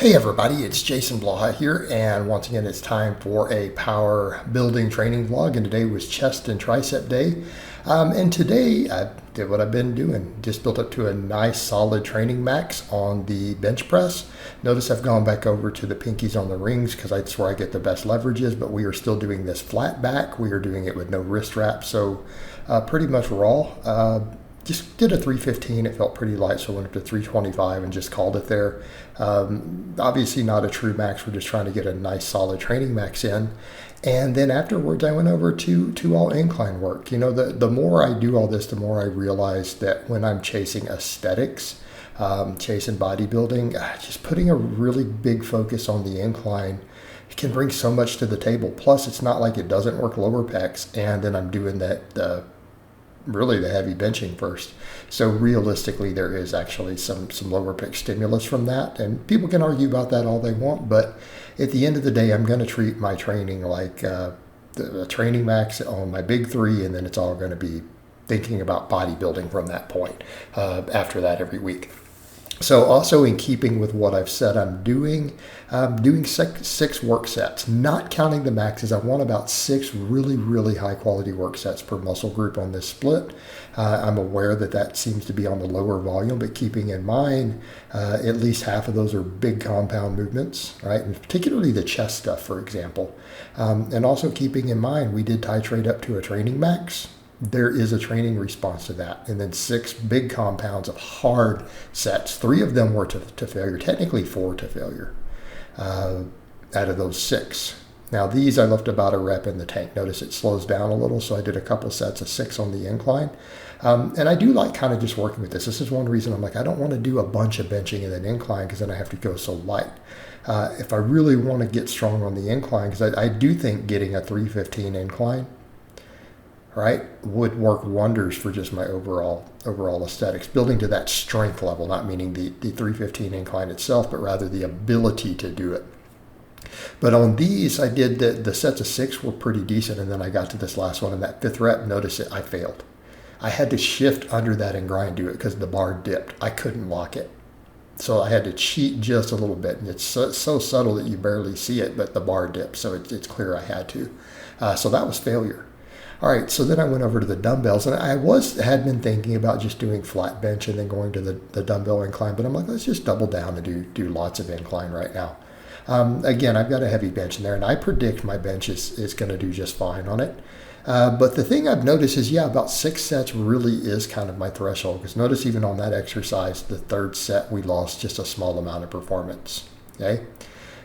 Hey everybody, it's Jason Blaha here, and once again it's time for a power building training vlog, and today was chest and tricep day. And today I did what I've been doing, just built up to a nice solid training max on the bench press. Notice I've gone back over to the pinkies on the rings because that's where I get the best leverages, but we are still doing this flat back. We are doing it with no wrist wrap, so pretty much raw. Just did a 315, it felt pretty light, so I went up to 325 and just called it there. Obviously not a true max, we're just trying to get a nice solid training max in. And then afterwards I went over to all incline work. You know, the more I do all this, the more I realize that when I'm chasing aesthetics, chasing bodybuilding, just putting a really big focus on the incline can bring so much to the table. Plus it's not like it doesn't work lower pecs, and then I'm doing that really the heavy benching first. So realistically, there is actually some lower pec stimulus from that, and people can argue about that all they want, but at the end of the day, I'm going to treat my training like the training max on my big three, and then it's all going to be thinking about bodybuilding from that point after that every week. So also in keeping with what I've said I'm doing six work sets, not counting the maxes. I want about 6 really high quality work sets per muscle group on this split. I'm aware that seems to be on the lower volume, but keeping in mind at least half of those are big compound movements, right? And particularly the chest stuff, for example. And also keeping in mind, we did titrate up to a training max. There is a training response to that. And then 6 big compounds of hard sets. 3 of them were to failure, technically 4 to failure out of those 6. Now these I left about a rep in the tank. Notice it slows down a little, so I did a couple sets of 6 on the incline. And I do like kind of just working with this. This is one reason I'm like, I don't want to do a bunch of benching in an incline because then I have to go so light. If I really want to get strong on the incline, because I do think getting a 315 incline, right, would work wonders for just my overall aesthetics, building to that strength level, not meaning the 315 incline itself, but rather the ability to do it. But on these, I did the sets of 6 were pretty decent, and then I got to this last one, and that 5th rep, notice it, I failed. I had to shift under that and grind do it because the bar dipped. I couldn't lock it. So I had to cheat just a little bit, and it's so subtle that you barely see it, but the bar dipped, so it's clear I had to. So that was failure. All right, so then I went over to the dumbbells, and I had been thinking about just doing flat bench and then going to the dumbbell incline, but I'm like, let's just double down and do lots of incline right now. Again, I've got a heavy bench in there, and I predict my bench is going to do just fine on it. But the thing I've noticed is, about 6 sets really is kind of my threshold, because notice even on that exercise, the 3rd set, we lost just a small amount of performance, okay?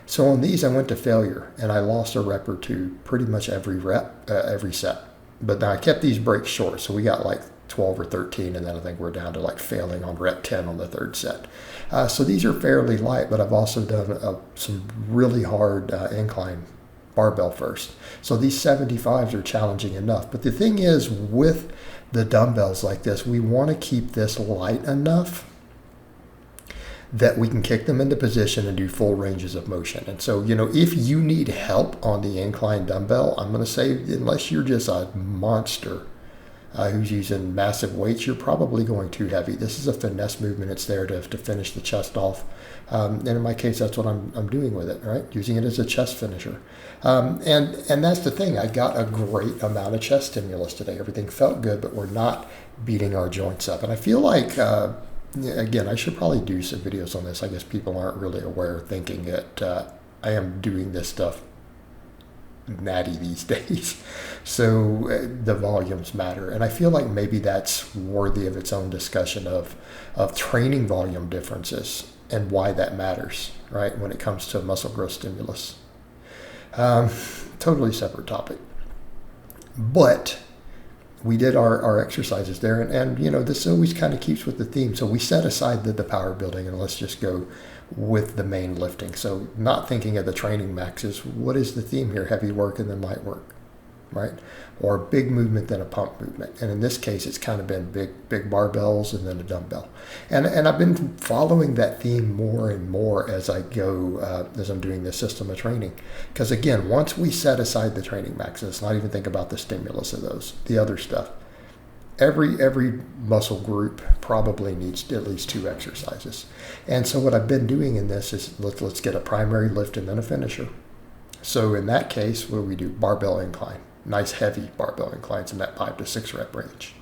So on these, I went to failure, and I lost a rep or 2 pretty much every set. But now I kept these breaks short, so we got like 12 or 13, and then I think we're down to like failing on rep 10 on the 3rd set. So these are fairly light, but I've also done some really hard incline barbell first. So these 75s are challenging enough. But the thing is, with the dumbbells like this, we want to keep this light enough that we can kick them into position and do full ranges of motion. And so, if you need help on the incline dumbbell, I'm going to say, unless you're just a monster who's using massive weights, you're probably going too heavy. This is a finesse movement. It's there to finish the chest off. And in my case, that's what I'm doing with it, right? Using it as a chest finisher. And that's the thing. I got a great amount of chest stimulus today. Everything felt good, but we're not beating our joints up. And I feel like, again, I should probably do some videos on this. I guess people aren't really aware, thinking that I am doing this stuff natty these days. So the volumes matter. And I feel like maybe that's worthy of its own discussion of training volume differences and why that matters, right, when it comes to muscle growth stimulus. Totally separate topic. But we did our exercises there, and this always kind of keeps with the theme. So we set aside the power building, and let's just go with the main lifting. So not thinking of the training maxes, what is the theme here? Heavy work and then light work, right? Or big movement then a pump movement. And in this case, it's kind of been big barbells and then a dumbbell. And I've been following that theme more and more as I go, as I'm doing this system of training. Because again, once we set aside the training maxes, not even think about the stimulus of those, the other stuff, Every muscle group probably needs at least 2 exercises. And so what I've been doing in this is let's get a primary lift and then a finisher. So in that case, what do we do? Barbell incline. Nice heavy barbell inclines in that 5 to 6 rep range.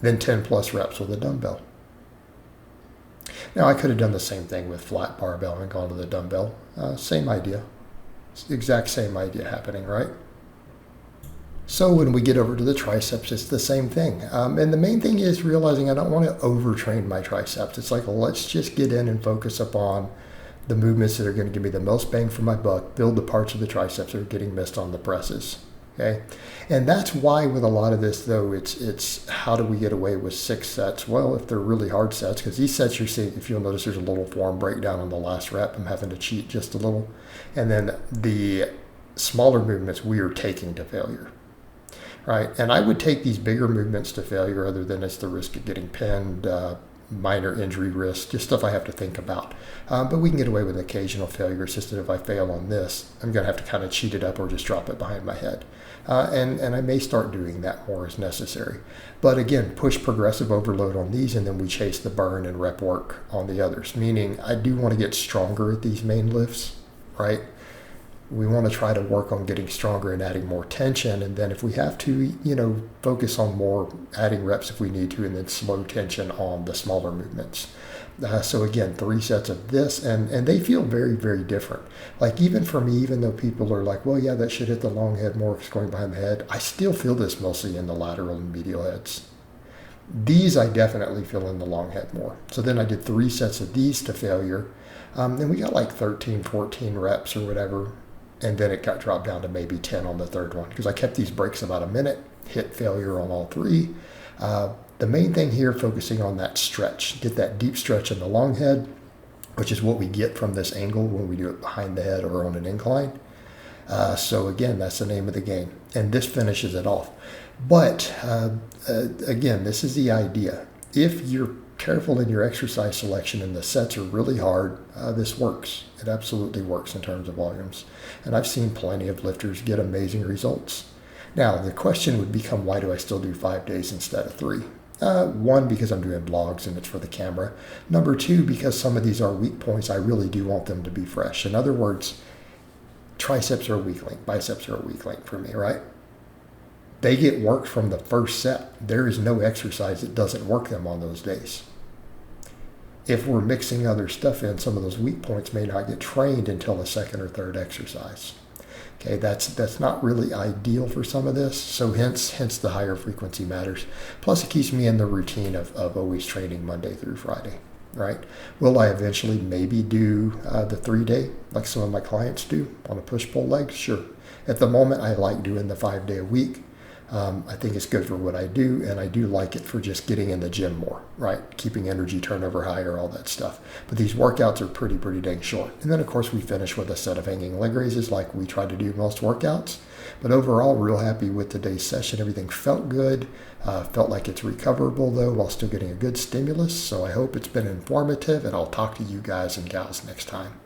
Then 10 plus reps with a dumbbell. Now I could have done the same thing with flat barbell and gone to the dumbbell. Same idea. Exact same idea happening, right? So when we get over to the triceps, it's the same thing. And the main thing is realizing I don't want to overtrain my triceps. It's like, let's just get in and focus upon the movements that are going to give me the most bang for my buck, build the parts of the triceps that are getting missed on the presses. Okay, and that's why with a lot of this, though, it's how do we get away with 6 sets? Well, if they're really hard sets, because these sets you're seeing, if you'll notice, there's a little form breakdown on the last rep. I'm having to cheat just a little. And then the smaller movements we are taking to failure. Right, and I would take these bigger movements to failure other than it's the risk of getting pinned, minor injury risk, just stuff I have to think about. But we can get away with an occasional failure. It's just that if I fail on this, I'm going to have to kind of cheat it up or just drop it behind my head. And I may start doing that more as necessary. But again, push progressive overload on these, and then we chase the burn and rep work on the others, meaning I do want to get stronger at these main lifts, right? We want to try to work on getting stronger and adding more tension. And then if we have to, focus on more adding reps if we need to, and then slow tension on the smaller movements. So again, 3 sets of this, and they feel very, very different. Like even for me, even though people are like, well, yeah, that should hit the long head more, it's going behind the head. I still feel this mostly in the lateral and medial heads. These I definitely feel in the long head more. So then I did 3 sets of these to failure. And we got like 13, 14 reps or whatever. And then it got dropped down to maybe 10 on the third one because I kept these breaks about a minute, hit failure on all 3. The main thing here, focusing on that stretch, get that deep stretch in the long head, which is what we get from this angle when we do it behind the head or on an incline. So again, that's the name of the game. And this finishes it off. But again, this is the idea. If you're careful in your exercise selection and the sets are really hard, this works. It absolutely works in terms of volumes. And I've seen plenty of lifters get amazing results. Now, the question would become, why do I still do 5 days instead of 3? 1, because I'm doing vlogs and it's for the camera. Number 2, because some of these are weak points. I really do want them to be fresh. In other words, triceps are a weak link, biceps are a weak link for me, right? They get worked from the first set. There is no exercise that doesn't work them on those days. If we're mixing other stuff in, some of those weak points may not get trained until the second or third exercise. Okay, that's not really ideal for some of this, so hence the higher frequency matters. Plus it keeps me in the routine of always training Monday through Friday, right? Will I eventually maybe do the 3-day like some of my clients do on a push-pull leg? Sure. At the moment, I like doing the 5-day a week. I think it's good for what I do, and I do like it for just getting in the gym more, right? Keeping energy turnover higher, all that stuff. But these workouts are pretty dang short. And then, of course, we finish with a set of hanging leg raises like we try to do most workouts. But overall, real happy with today's session. Everything felt good. Felt like it's recoverable, though, while still getting a good stimulus. So I hope it's been informative, and I'll talk to you guys and gals next time.